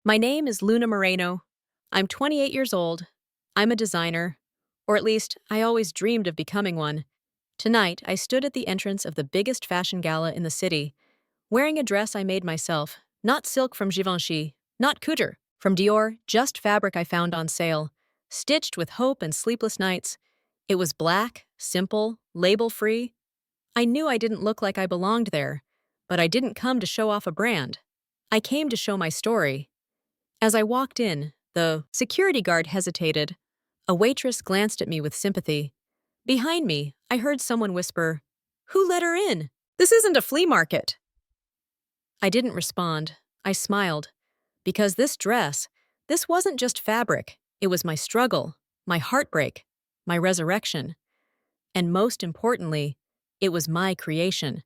My name is Luna Moreno. I'm 28 years old. I'm a designer, or at least I always dreamed of becoming one. Tonight, I stood at the entrance of the biggest fashion gala in the city, wearing a dress I made myself, not silk from Givenchy, not couture from Dior, just fabric I found on sale, stitched with hope and sleepless nights. It was black, simple, label-free. I knew I didn't look like I belonged there, but I didn't come to show off a brand. I came to show my story. As I walked in, the security guard hesitated. A waitress glanced at me with sympathy. Behind me, I heard someone whisper, "Who let her in? This isn't a flea market." I didn't respond. I smiled. Because this wasn't just fabric. It was my struggle, my heartbreak, my resurrection. And most importantly, it was my creation.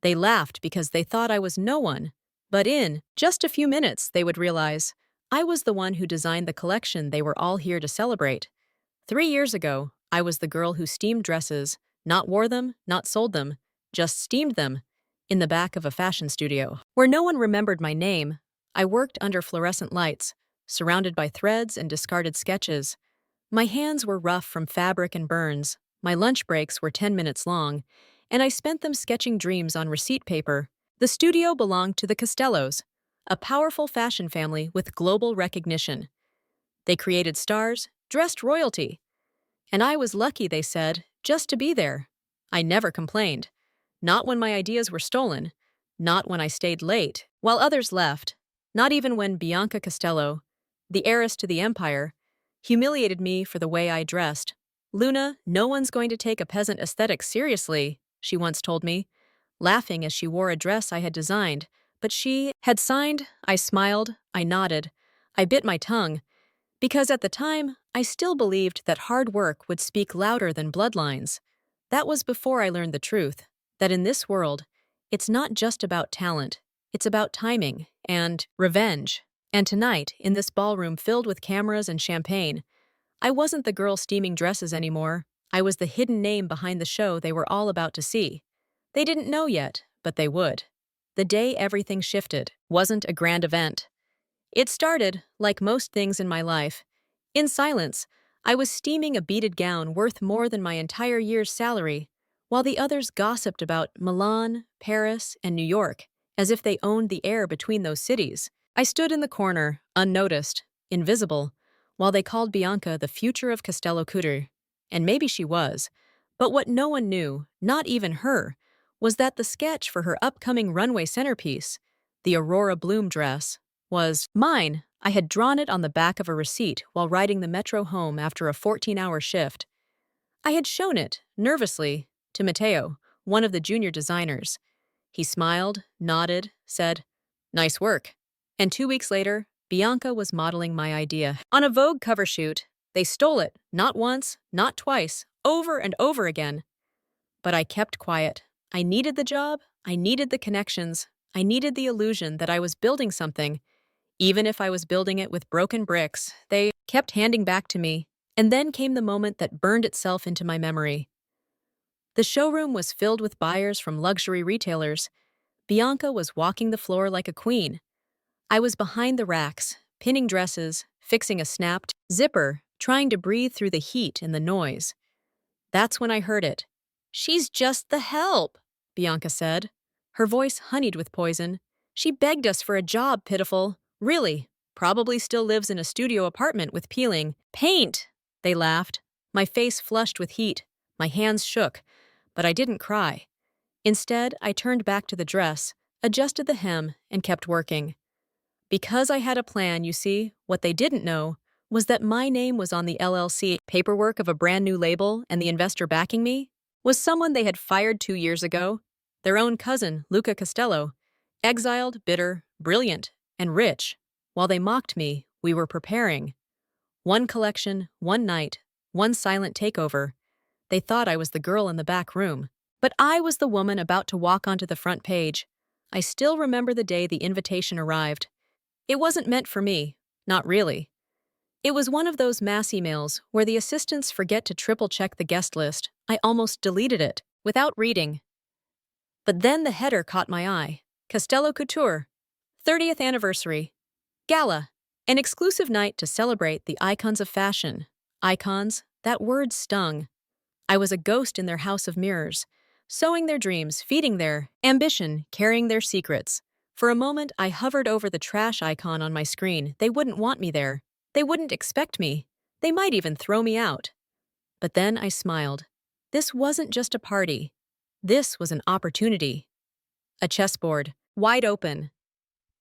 They laughed because they thought I was no one. But in just a few minutes, they would realize I was the one who designed the collection they were all here to celebrate. 3 years ago, I was the girl who steamed dresses, not wore them, not sold them, just steamed them, in the back of a fashion studio. Where no one remembered my name, I worked under fluorescent lights, surrounded by threads and discarded sketches. My hands were rough from fabric and burns, my lunch breaks were 10 minutes long, and I spent them sketching dreams on receipt paper. The studio belonged to the Costellos, a powerful fashion family with global recognition. They created stars, dressed royalty. And I was lucky, they said, just to be there. I never complained. Not when my ideas were stolen. Not when I stayed late, while others left. Not even when Bianca Costello, the heiress to the empire, humiliated me for the way I dressed. "Luna, no one's going to take a peasant aesthetic seriously," she once told me, laughing as she wore a dress I had designed. But she had signed. I smiled, I nodded, I bit my tongue, because at the time, I still believed that hard work would speak louder than bloodlines. That was before I learned the truth, that in this world, it's not just about talent, it's about timing and revenge. And tonight, in this ballroom filled with cameras and champagne, I wasn't the girl steaming dresses anymore. I was the hidden name behind the show they were all about to see. They didn't know yet, but they would. The day everything shifted wasn't a grand event. It started, like most things in my life, in silence. I was steaming a beaded gown worth more than my entire year's salary, while the others gossiped about Milan, Paris, and New York, as if they owned the air between those cities. I stood in the corner, unnoticed, invisible, while they called Bianca the future of Castello Couture. And maybe she was, but what no one knew, not even her, was that the sketch for her upcoming runway centerpiece, the Aurora Bloom dress, was mine. I had drawn it on the back of a receipt while riding the metro home after a 14-hour shift. I had shown it, nervously, to Matteo, one of the junior designers. He smiled, nodded, said, "Nice work." And 2 weeks later, Bianca was modeling my idea. On a Vogue cover shoot, they stole it, not once, not twice, over and over again. But I kept quiet. I needed the job, I needed the connections, I needed the illusion that I was building something. Even if I was building it with broken bricks, they kept handing back to me. And then came the moment that burned itself into my memory. The showroom was filled with buyers from luxury retailers. Bianca was walking the floor like a queen. I was behind the racks, pinning dresses, fixing a snapped zipper, trying to breathe through the heat and the noise. That's when I heard it. "She's just the help," Bianca said. Her voice honeyed with poison. "She begged us for a job, pitiful. Really, probably still lives in a studio apartment with peeling paint." They laughed. My face flushed with heat. My hands shook. But I didn't cry. Instead, I turned back to the dress, adjusted the hem, and kept working. Because I had a plan, you see, what they didn't know was that my name was on the LLC paperwork of a brand new label, and the investor backing me was someone they had fired 2 years ago, their own cousin, Luca Costello. Exiled, bitter, brilliant, and rich. While they mocked me, we were preparing. One collection, one night, one silent takeover. They thought I was the girl in the back room. But I was the woman about to walk onto the front page. I still remember the day the invitation arrived. It wasn't meant for me, not really. It was one of those mass emails where the assistants forget to triple-check the guest list. I almost deleted it, without reading. But then the header caught my eye. Castello Couture, 30th anniversary. Gala, an exclusive night to celebrate the icons of fashion. Icons, that word stung. I was a ghost in their house of mirrors, sowing their dreams, feeding their ambition, carrying their secrets. For a moment, I hovered over the trash icon on my screen. They wouldn't want me there. They wouldn't expect me. They might even throw me out. But then I smiled. This wasn't just a party. This was an opportunity. A chessboard, wide open.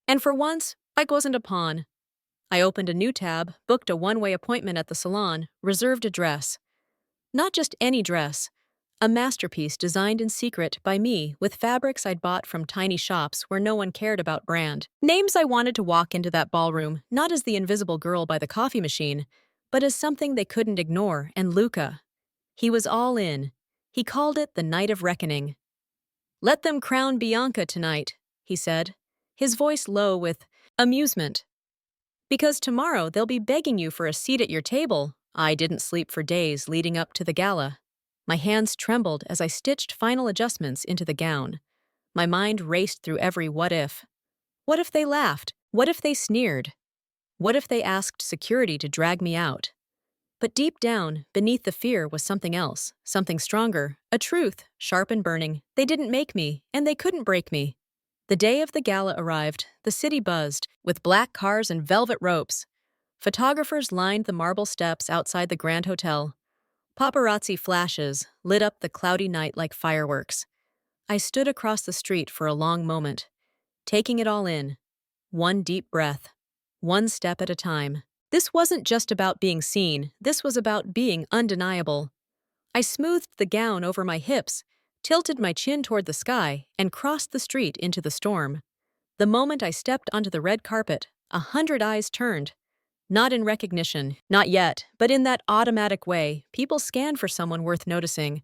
And for once, I wasn't a pawn. I opened a new tab, booked a one-way appointment at the salon, reserved a dress. Not just any dress. A masterpiece designed in secret by me with fabrics I'd bought from tiny shops where no one cared about brand. Names I wanted to walk into that ballroom, not as the invisible girl by the coffee machine, but as something they couldn't ignore, and Luca. He was all in. He called it the night of reckoning. "Let them crown Bianca tonight," he said, his voice low with amusement. "Because tomorrow they'll be begging you for a seat at your table." I didn't sleep for days leading up to the gala. My hands trembled as I stitched final adjustments into the gown. My mind raced through every what if. What if they laughed? What if they sneered? What if they asked security to drag me out? But deep down, beneath the fear was something else, something stronger, a truth, sharp and burning. They didn't make me, and they couldn't break me. The day of the gala arrived, the city buzzed, with black cars and velvet ropes. Photographers lined the marble steps outside the Grand Hotel. Paparazzi flashes lit up the cloudy night like fireworks. I stood across the street for a long moment, taking it all in. One deep breath, one step at a time. This wasn't just about being seen, this was about being undeniable. I smoothed the gown over my hips, tilted my chin toward the sky, and crossed the street into the storm. The moment I stepped onto the red carpet, 100 eyes turned. Not in recognition, not yet, but in that automatic way, people scan for someone worth noticing.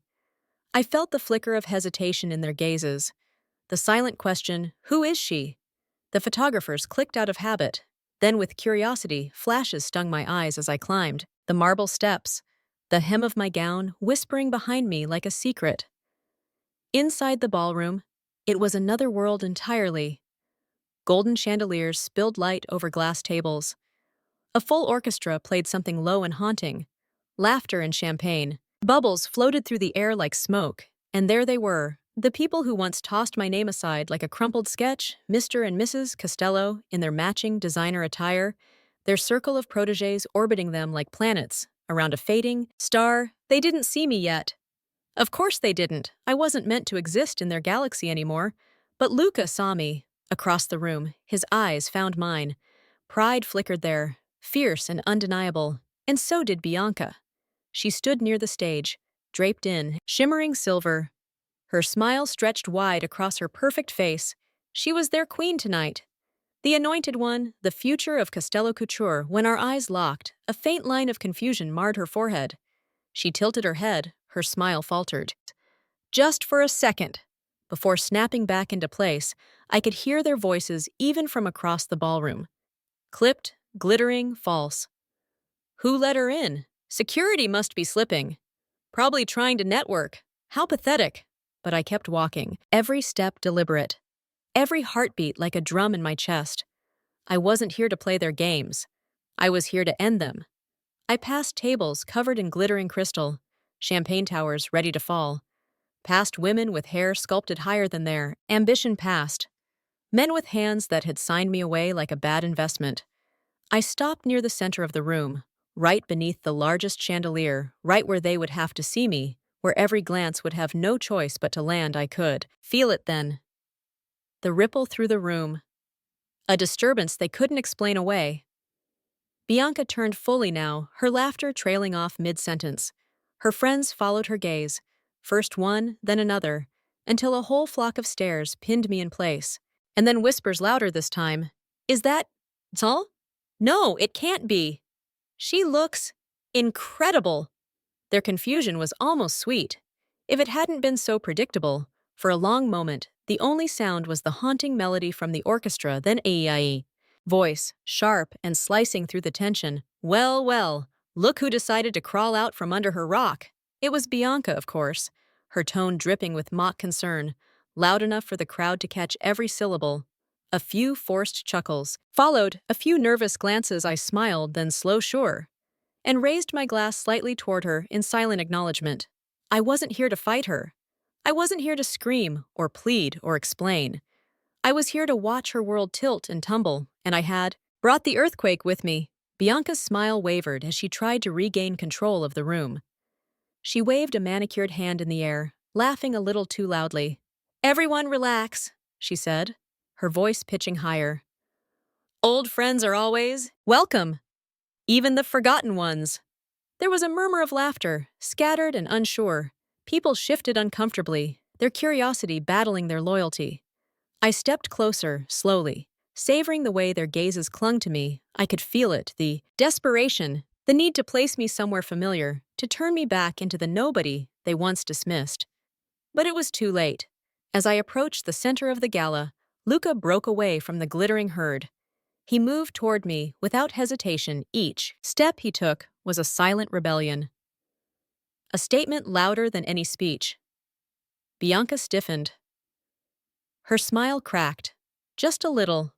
I felt the flicker of hesitation in their gazes. The silent question, "Who is she?" The photographers clicked out of habit. Then with curiosity, flashes stung my eyes as I climbed. The marble steps, the hem of my gown whispering behind me like a secret. Inside the ballroom, it was another world entirely. Golden chandeliers spilled light over glass tables. A full orchestra played something low and haunting. Laughter and champagne. Bubbles floated through the air like smoke, and there they were, the people who once tossed my name aside like a crumpled sketch, Mr. and Mrs. Costello, in their matching designer attire, their circle of protégés orbiting them like planets, around a fading star. They didn't see me yet. Of course they didn't. I wasn't meant to exist in their galaxy anymore. But Luca saw me. Across the room, his eyes found mine. Pride flickered there, fierce and undeniable, and so did Bianca. She stood near the stage, draped in shimmering silver. Her smile stretched wide across her perfect face. She was their queen tonight. The anointed one, the future of Castello Couture. When our eyes locked, a faint line of confusion marred her forehead. She tilted her head, her smile faltered. Just for a second. Before snapping back into place, I could hear their voices even from across the ballroom. Clipped, glittering, false. Who let her in? Security must be slipping. Probably trying to network. How pathetic. But I kept walking, every step deliberate. Every heartbeat like a drum in my chest. I wasn't here to play their games. I was here to end them. I passed tables covered in glittering crystal, champagne towers ready to fall. Past women with hair sculpted higher than their ambition past. Men with hands that had signed me away like a bad investment. I stopped near the center of the room, right beneath the largest chandelier, right where they would have to see me, where every glance would have no choice but to land. I could feel it then. The ripple through the room. A disturbance they couldn't explain away. Bianca turned fully now, her laughter trailing off mid-sentence. Her friends followed her gaze, first one, then another, until a whole flock of stares pinned me in place. And then whispers louder this time. "Is that all? No, it can't be. She looks incredible." Their confusion was almost sweet. If it hadn't been so predictable, for a long moment, the only sound was the haunting melody from the orchestra, then a voice, sharp and slicing through the tension. Well, well, look who decided to crawl out from under her rock. It was Bianca, of course, her tone dripping with mock concern, loud enough for the crowd to catch every syllable. A few forced chuckles. Followed a few nervous glances. I smiled, then slow sure, and raised my glass slightly toward her in silent acknowledgement. I wasn't here to fight her. I wasn't here to scream or plead or explain. I was here to watch her world tilt and tumble, and I had brought the earthquake with me. Bianca's smile wavered as she tried to regain control of the room. She waved a manicured hand in the air, laughing a little too loudly. "Everyone relax," she said, her voice pitching higher. "Old friends are always welcome, even the forgotten ones." There was a murmur of laughter, scattered and unsure. People shifted uncomfortably, their curiosity battling their loyalty. I stepped closer, slowly, savoring the way their gazes clung to me. I could feel it, the desperation, the need to place me somewhere familiar, to turn me back into the nobody they once dismissed. But it was too late. As I approached the center of the gala, Luca broke away from the glittering herd. He moved toward me without hesitation. Each step he took was a silent rebellion. A statement louder than any speech. Bianca stiffened. Her smile cracked, just a little.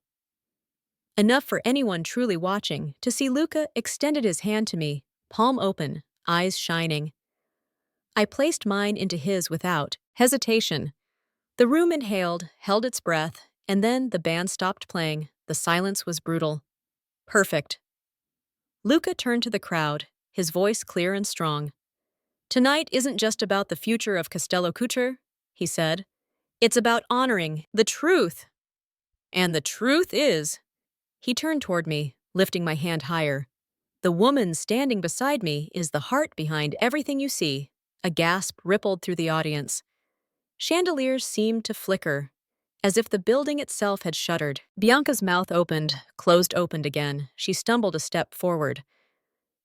Enough for anyone truly watching to see Luca extended his hand to me, palm open, eyes shining. I placed mine into his without hesitation. The room inhaled, held its breath, and then the band stopped playing. The silence was brutal. Perfect. Luca turned to the crowd, his voice clear and strong. "Tonight isn't just about the future of Castello Couture," he said. "It's about honoring the truth. And the truth is—" He turned toward me, lifting my hand higher. "The woman standing beside me is the heart behind everything you see." A gasp rippled through the audience. Chandeliers seemed to flicker, as if the building itself had shuddered. Bianca's mouth opened, opened again. She stumbled a step forward.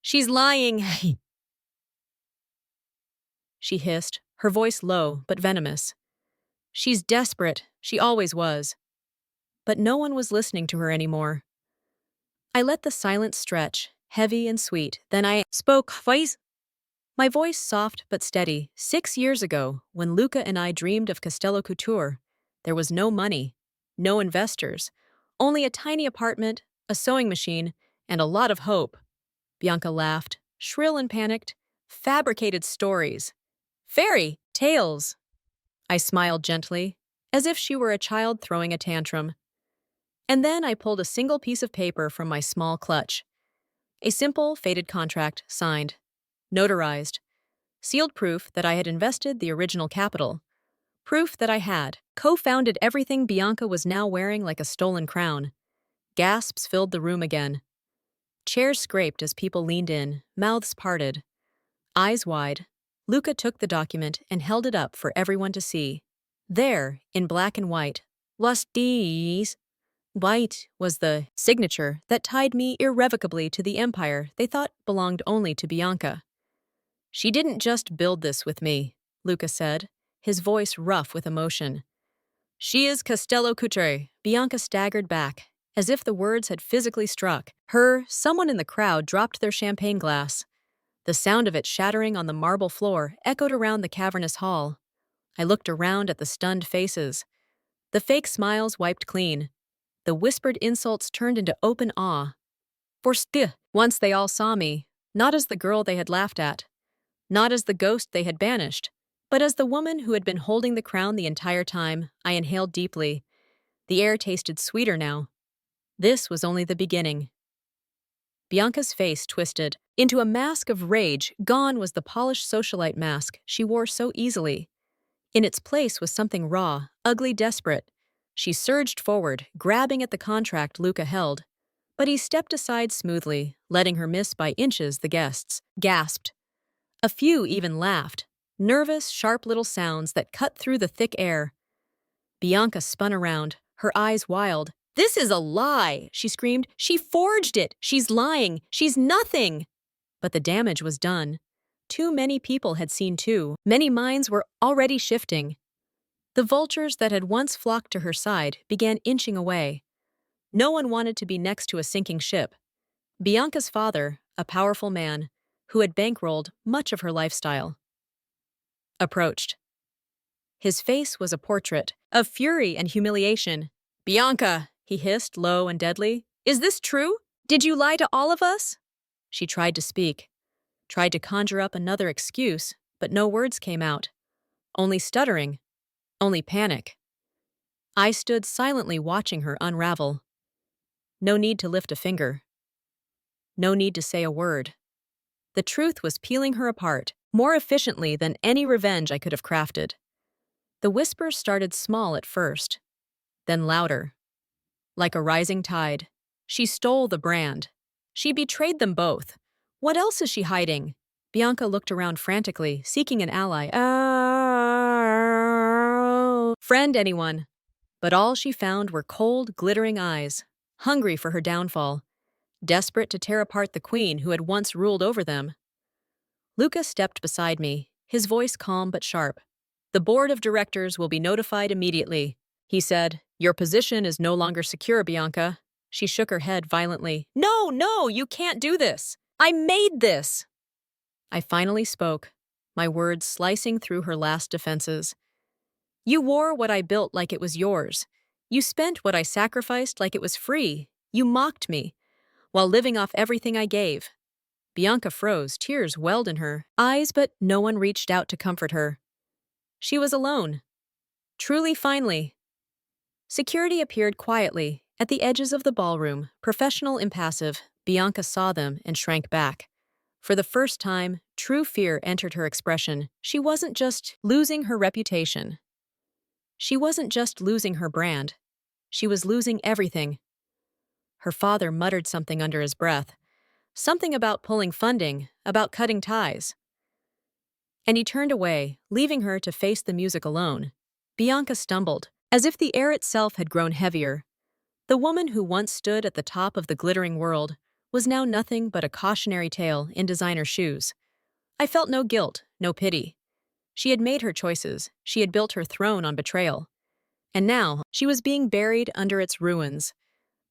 "She's lying," she hissed, her voice low but venomous. "She's desperate. She always was." But no one was listening to her anymore. I let the silence stretch, heavy and sweet. Then I spoke, my voice soft but steady. 6 years ago, when Luca and I dreamed of Castello Couture, there was no money, no investors, only a tiny apartment, a sewing machine, and a lot of hope. Bianca laughed, shrill and panicked. "Fabricated stories. Fairy tales." I smiled gently, as if she were a child throwing a tantrum. And then I pulled a single piece of paper from my small clutch. A simple, faded contract, signed, notarized, sealed proof that I had invested the original capital, proof that I had co-founded everything Bianca was now wearing like a stolen crown. Gasps filled the room again. Chairs scraped as people leaned in, mouths parted. Eyes wide, Luca took the document and held it up for everyone to see. There, in black and white, "Los D's." White was the signature that tied me irrevocably to the empire they thought belonged only to Bianca. "She didn't just build this with me," Luca said, his voice rough with emotion. "She is Castello Couture." Bianca staggered back, as if the words had physically struck her. Someone in the crowd dropped their champagne glass. The sound of it shattering on the marble floor echoed around the cavernous hall. I looked around at the stunned faces. The fake smiles wiped clean. The whispered insults turned into open awe. Once they all saw me, not as the girl they had laughed at, not as the ghost they had banished, but as the woman who had been holding the crown the entire time. I inhaled deeply. The air tasted sweeter now. This was only the beginning. Bianca's face twisted into a mask of rage. Gone was the polished socialite mask she wore so easily. In its place was something raw, ugly, desperate. She surged forward, grabbing at the contract Luca held. But he stepped aside smoothly, letting her miss by inches. The guests gasped. A few even laughed, nervous, sharp little sounds that cut through the thick air. Bianca spun around, her eyes wild. "This is a lie!" she screamed. "She forged it! She's lying! She's nothing!" But the damage was done. Too many people had seen too. Many minds were already shifting. The vultures that had once flocked to her side began inching away. No one wanted to be next to a sinking ship. Bianca's father, a powerful man, who had bankrolled much of her lifestyle, approached. His face was a portrait of fury and humiliation. "Bianca," he hissed, low and deadly. Is this true? Did you lie to all of us? She tried to speak, tried to conjure up another excuse, but no words came out. Only stuttering, only panic. I stood silently watching her unravel. No need to lift a finger. No need to say a word. The truth was peeling her apart, more efficiently than any revenge I could have crafted. The whispers started small at first, then louder. Like a rising tide. She stole the brand. She betrayed them both. What else is she hiding? Bianca looked around frantically, seeking an ally. Oh, friend, anyone. But all she found were cold, glittering eyes, hungry for her downfall, desperate to tear apart the queen who had once ruled over them. Luca stepped beside me, his voice calm but sharp. The board of directors will be notified immediately, he said. Your position is no longer secure, Bianca. She shook her head violently. No, you can't do this. I made this. I finally spoke, my words slicing through her last defenses. You wore what I built like it was yours. You spent what I sacrificed like it was free. You mocked me, while living off everything I gave. Bianca froze, tears welled in her eyes, but no one reached out to comfort her. She was alone. Truly, finally. Security appeared quietly, at the edges of the ballroom, professional, impassive. Bianca saw them and shrank back. For the first time, true fear entered her expression. She wasn't just losing her reputation. She wasn't just losing her brand. She was losing everything. Her father muttered something under his breath. Something about pulling funding, about cutting ties. And he turned away, leaving her to face the music alone. Bianca stumbled, as if the air itself had grown heavier. The woman who once stood at the top of the glittering world was now nothing but a cautionary tale in designer shoes. I felt no guilt, no pity. She had made her choices. She had built her throne on betrayal. And now, she was being buried under its ruins.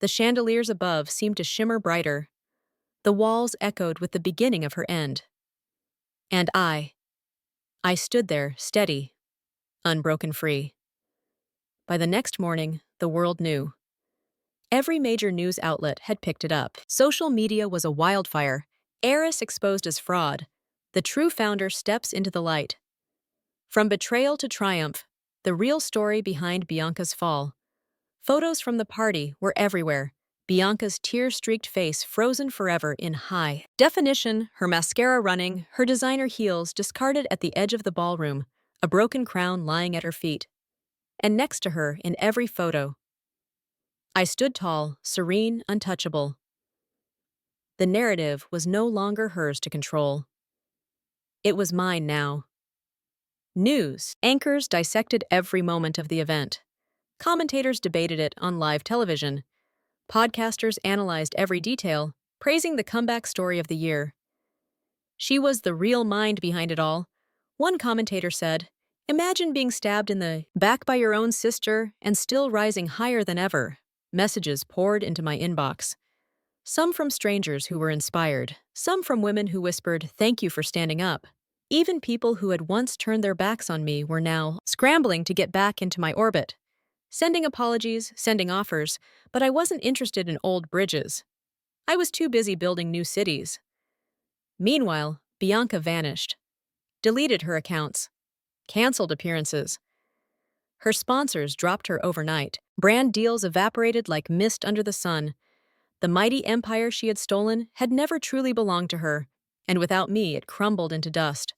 The chandeliers above seemed to shimmer brighter. The walls echoed with the beginning of her end. And I stood there, steady, unbroken free. By the next morning, the world knew. Every major news outlet had picked it up. Social media was a wildfire. Heiress exposed as fraud. The true founder steps into the light. From betrayal to triumph, the real story behind Bianca's fall. Photos from the party were everywhere. Bianca's tear-streaked face frozen forever in high definition, her mascara running, her designer heels discarded at the edge of the ballroom, a broken crown lying at her feet. And next to her, in every photo, I stood tall, serene, untouchable. The narrative was no longer hers to control. It was mine now. News anchors dissected every moment of the event. Commentators debated it on live television. Podcasters analyzed every detail, praising the comeback story of the year. She was the real mind behind it all. One commentator said, "Imagine being stabbed in the back by your own sister and still rising higher than ever." Messages poured into my inbox. Some from strangers who were inspired, some from women who whispered, "Thank you for standing up." Even people who had once turned their backs on me were now scrambling to get back into my orbit. Sending apologies, sending offers, but I wasn't interested in old bridges. I was too busy building new cities. Meanwhile, Bianca vanished. Deleted her accounts. Canceled appearances. Her sponsors dropped her overnight. Brand deals evaporated like mist under the sun. The mighty empire she had stolen had never truly belonged to her, and without me it crumbled into dust.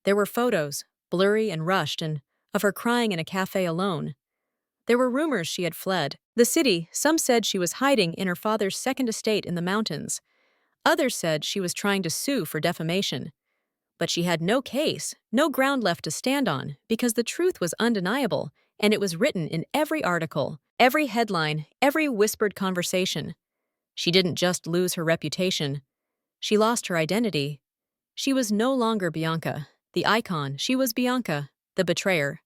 There were photos, blurry and rushed, and of her crying in a cafe alone. There were rumors she had fled. The city, some said she was hiding in her father's second estate in the mountains. Others said she was trying to sue for defamation. But she had no case, no ground left to stand on, because the truth was undeniable, and it was written in every article, every headline, every whispered conversation. She didn't just lose her reputation. She lost her identity. She was no longer Bianca, the icon. She was Bianca, the betrayer.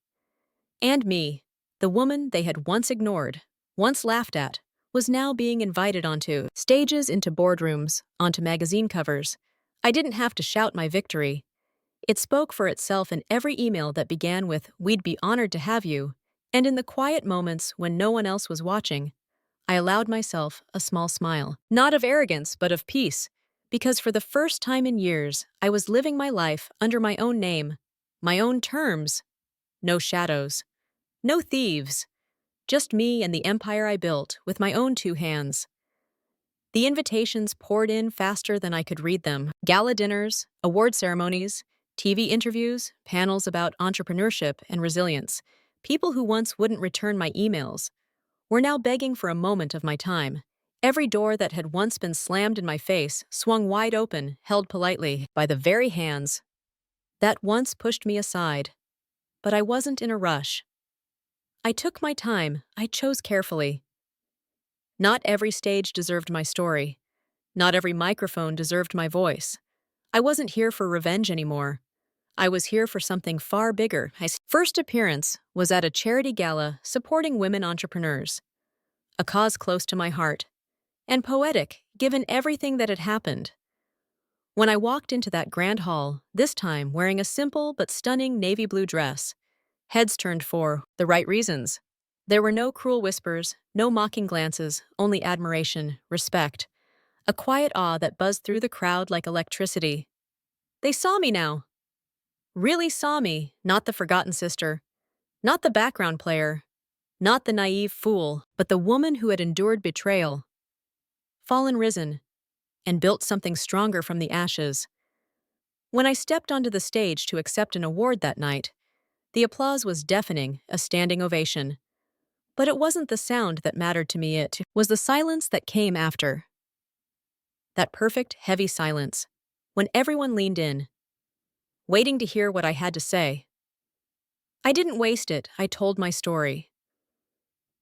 And me, the woman they had once ignored, once laughed at, was now being invited onto stages, into boardrooms, onto magazine covers. I didn't have to shout my victory. It spoke for itself in every email that began with, "We'd be honored to have you," and in the quiet moments when no one else was watching. I allowed myself a small smile. Not of arrogance, but of peace. Because for the first time in years, I was living my life under my own name, my own terms. No shadows. No thieves. Just me and the empire I built with my own two hands. The invitations poured in faster than I could read them. Gala dinners, award ceremonies, TV interviews, panels about entrepreneurship and resilience. People who once wouldn't return my emails were now begging for a moment of my time. Every door that had once been slammed in my face swung wide open, held politely by the very hands that once pushed me aside. But I wasn't in a rush. I took my time. I chose carefully. Not every stage deserved my story. Not every microphone deserved my voice. I wasn't here for revenge anymore. I was here for something far bigger. My first appearance was at a charity gala supporting women entrepreneurs, a cause close to my heart, and poetic given everything that had happened. When I walked into that grand hall, this time wearing a simple but stunning navy blue dress, heads turned for the right reasons. There were no cruel whispers, no mocking glances, only admiration, respect, a quiet awe that buzzed through the crowd like electricity. They saw me now. Really saw me, not the forgotten sister, not the background player, not the naive fool, but the woman who had endured betrayal, fallen risen, and built something stronger from the ashes. When I stepped onto the stage to accept an award that night, the applause was deafening, a standing ovation. But it wasn't the sound that mattered to me, it was the silence that came after. That perfect, heavy silence, when everyone leaned in, waiting to hear what I had to say. I didn't waste it, I told my story.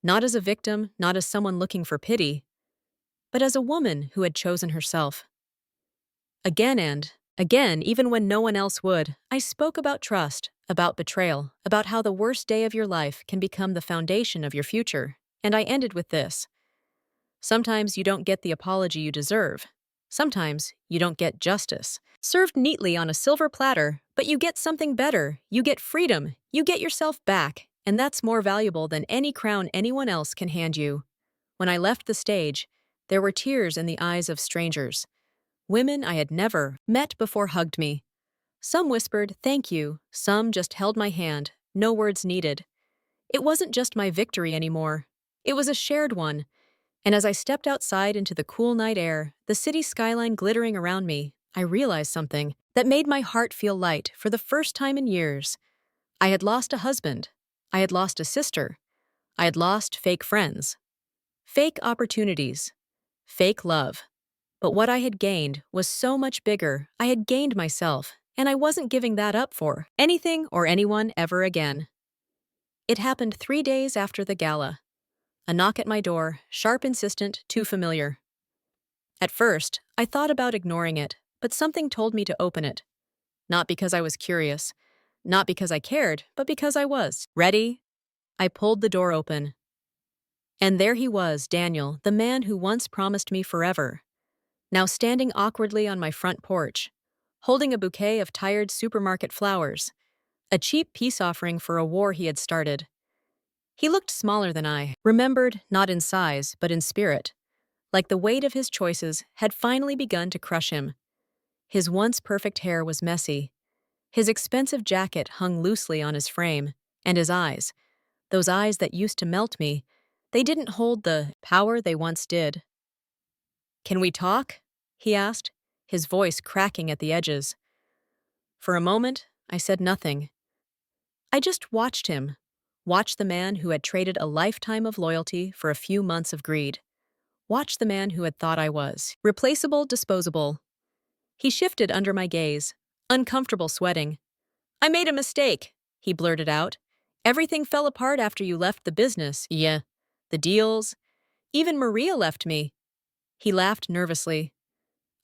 Not as a victim, not as someone looking for pity, but as a woman who had chosen herself. Again and again, even when no one else would, I spoke about trust, about betrayal, about how the worst day of your life can become the foundation of your future. And I ended with this. Sometimes you don't get the apology you deserve. Sometimes you don't get justice, served neatly on a silver platter, but you get something better. You get freedom. You get yourself back. And that's more valuable than any crown anyone else can hand you. When I left the stage, there were tears in the eyes of strangers. Women I had never met before hugged me. Some whispered, "Thank you." Some just held my hand, no words needed. It wasn't just my victory anymore. It was a shared one. And as I stepped outside into the cool night air, the city skyline glittering around me, I realized something that made my heart feel light for the first time in years. I had lost a husband. I had lost a sister. I had lost fake friends. Fake opportunities. Fake love. But what I had gained was so much bigger. I had gained myself, and I wasn't giving that up for anything or anyone ever again. It happened 3 days after the gala. A knock at my door, sharp, insistent, too familiar. At first, I thought about ignoring it, but something told me to open it. Not because I was curious, not because I cared, but because I was. Ready? I pulled the door open. And there he was, Daniel, the man who once promised me forever. Now standing awkwardly on my front porch, holding a bouquet of tired supermarket flowers, a cheap peace offering for a war he had started. He looked smaller than I, remembered not in size, but in spirit, like the weight of his choices had finally begun to crush him. His once perfect hair was messy. His expensive jacket hung loosely on his frame, and his eyes, those eyes that used to melt me, they didn't hold the power they once did. "Can we talk?" he asked, his voice cracking at the edges. For a moment, I said nothing. I just watched him, watched the man who had traded a lifetime of loyalty for a few months of greed. Watched the man who had thought I was replaceable, disposable. He shifted under my gaze, uncomfortable, sweating. "I made a mistake," he blurted out. "Everything fell apart after you left the business. Yeah, the deals. Even Maria left me." He laughed nervously.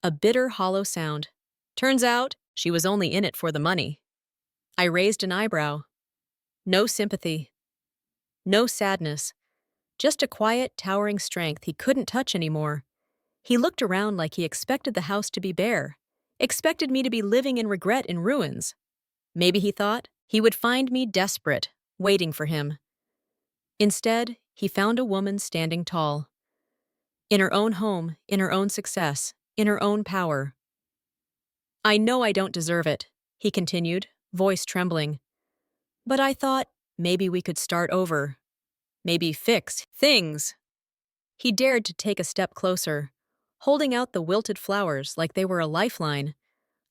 A bitter, hollow sound. "Turns out, she was only in it for the money." I raised an eyebrow. No sympathy. No sadness. Just a quiet, towering strength he couldn't touch anymore. He looked around like he expected the house to be bare, expected me to be living in regret in ruins. Maybe he thought he would find me desperate, waiting for him. Instead, he found a woman standing tall. In her own home, in her own success, in her own power. I know I don't deserve it, he continued, voice trembling. But I thought maybe we could start over. Maybe fix things. He dared to take a step closer, holding out the wilted flowers like they were a lifeline.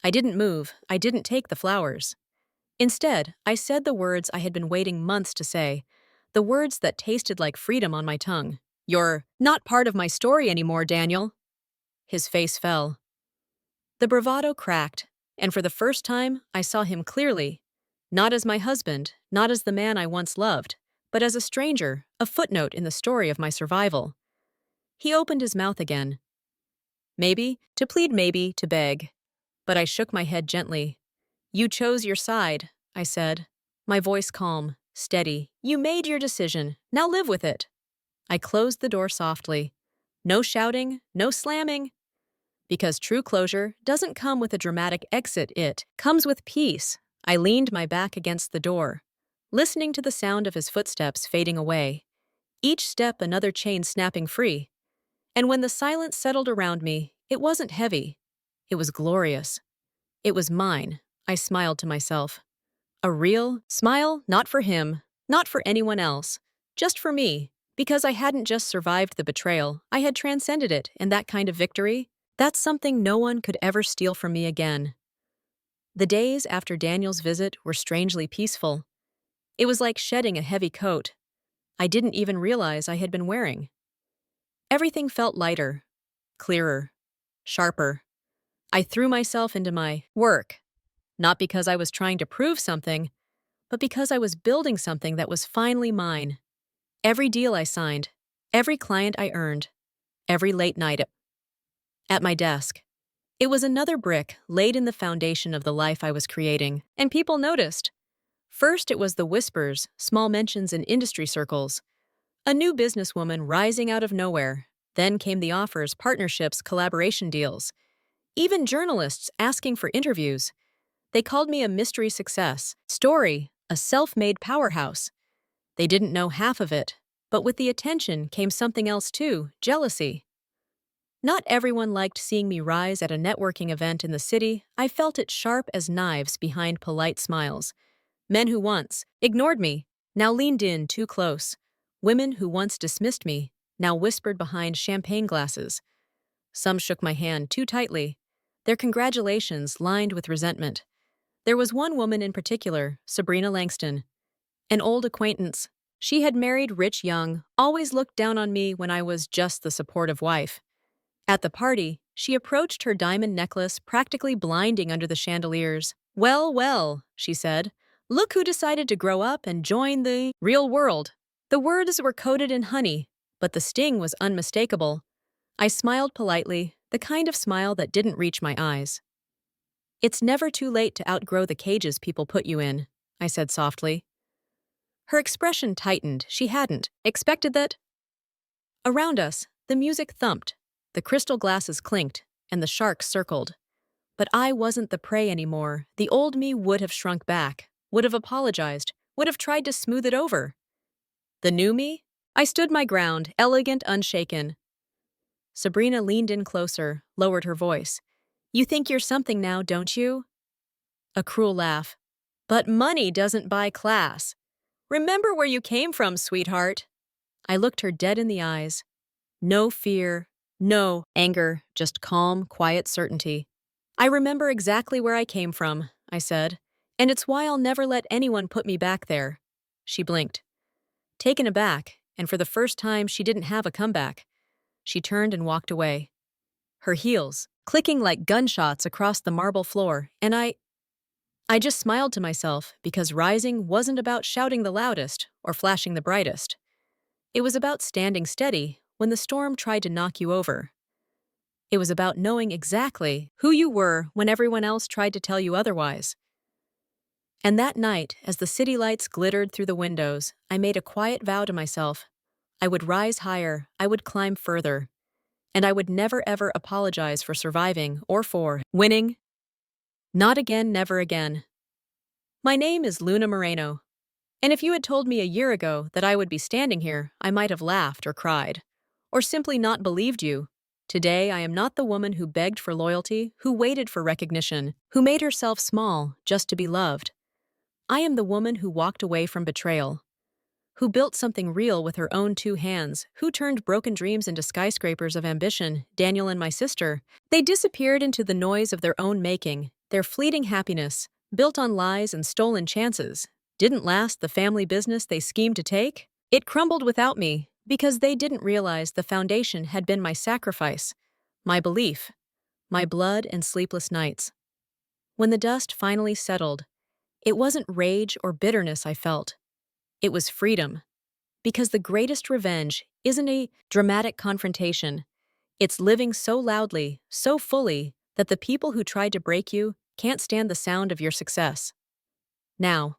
I didn't move, I didn't take the flowers. Instead, I said the words I had been waiting months to say, the words that tasted like freedom on my tongue. You're not part of my story anymore, Daniel. His face fell. The bravado cracked, and for the first time, I saw him clearly. Not as my husband, not as the man I once loved, but as a stranger, a footnote in the story of my survival. He opened his mouth again. Maybe, to plead, maybe, to beg. But I shook my head gently. You chose your side, I said, my voice calm, steady. You made your decision, now live with it. I closed the door softly. No shouting, no slamming. Because true closure doesn't come with a dramatic exit, it comes with peace. I leaned my back against the door, listening to the sound of his footsteps fading away. Each step another chain snapping free. And when the silence settled around me, it wasn't heavy. It was glorious. It was mine, I smiled to myself. A real smile, not for him, not for anyone else, just for me, because I hadn't just survived the betrayal, I had transcended it, and that kind of victory, that's something no one could ever steal from me again. The days after Daniel's visit were strangely peaceful. It was like shedding a heavy coat I didn't even realize I had been wearing. Everything felt lighter, clearer, sharper. I threw myself into my work, not because I was trying to prove something, but because I was building something that was finally mine. Every deal I signed, every client I earned, every late night at my desk. It was another brick laid in the foundation of the life I was creating, and people noticed. First, it was the whispers, small mentions in industry circles. A new businesswoman rising out of nowhere. Then came the offers, partnerships, collaboration deals. Even journalists asking for interviews. They called me a mystery success story, a self-made powerhouse. They didn't know half of it, but with the attention came something else too, jealousy. Not everyone liked seeing me rise at a networking event in the city. I felt it sharp as knives behind polite smiles. Men who once ignored me now leaned in too close. Women who once dismissed me now whispered behind champagne glasses. Some shook my hand too tightly, their congratulations lined with resentment. There was one woman in particular, Sabrina Langston, an old acquaintance. She had married rich young, always looked down on me when I was just the supportive wife. At the party, she approached her diamond necklace practically blinding under the chandeliers. Well, well, she said. Look who decided to grow up and join the real world. The words were coated in honey, but the sting was unmistakable. I smiled politely, the kind of smile that didn't reach my eyes. It's never too late to outgrow the cages people put you in, I said softly. Her expression tightened. She hadn't expected that. Around us, the music thumped, the crystal glasses clinked, and the sharks circled. But I wasn't the prey anymore. The old me would have shrunk back, would have apologized, would have tried to smooth it over. The new me? I stood my ground, elegant, unshaken. Sabrina leaned in closer, lowered her voice. You think you're something now, don't you? A cruel laugh. But money doesn't buy class. Remember where you came from, sweetheart. I looked her dead in the eyes. No fear, no anger, just calm, quiet certainty. I remember exactly where I came from, I said, and it's why I'll never let anyone put me back there. She blinked. Taken aback, and for the first time she didn't have a comeback. She turned and walked away. Her heels, clicking like gunshots across the marble floor, and I just smiled to myself because rising wasn't about shouting the loudest or flashing the brightest. It was about standing steady when the storm tried to knock you over. It was about knowing exactly who you were when everyone else tried to tell you otherwise. And that night, as the city lights glittered through the windows, I made a quiet vow to myself. I would rise higher, I would climb further, and I would never ever apologize for surviving or for winning. Not again, never again. My name is Luna Moreno, and if you had told me a year ago that I would be standing here, I might have laughed or cried. or simply not believed you. Today, I am not the woman who begged for loyalty, who waited for recognition, who made herself small just to be loved. I am the woman who walked away from betrayal, who built something real with her own two hands, who turned broken dreams into skyscrapers of ambition. Daniel and my sister, they disappeared into the noise of their own making. Their fleeting happiness, built on lies and stolen chances, didn't last the family business they schemed to take. It crumbled without me because they didn't realize the foundation had been my sacrifice, my belief, my blood and sleepless nights. When the dust finally settled, it wasn't rage or bitterness I felt. It was freedom. Because the greatest revenge isn't a dramatic confrontation. It's living so loudly, so fully, that the people who tried to break you can't stand the sound of your success. Now,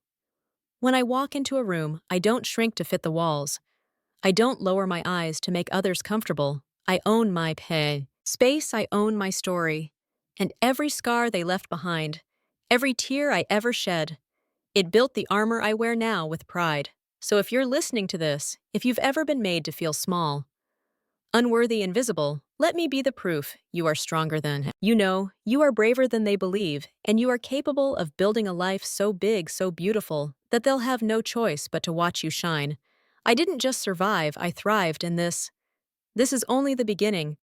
when I walk into a room, I don't shrink to fit the walls. I don't lower my eyes to make others comfortable. I own my space, I own my story. And every scar they left behind, every tear I ever shed, it built the armor I wear now with pride. So if you're listening to this, if you've ever been made to feel small, unworthy, invisible, let me be the proof you are stronger than. You know, you are braver than they believe, and you are capable of building a life so big, so beautiful, that they'll have no choice but to watch you shine. I didn't just survive, I thrived, and this is only the beginning.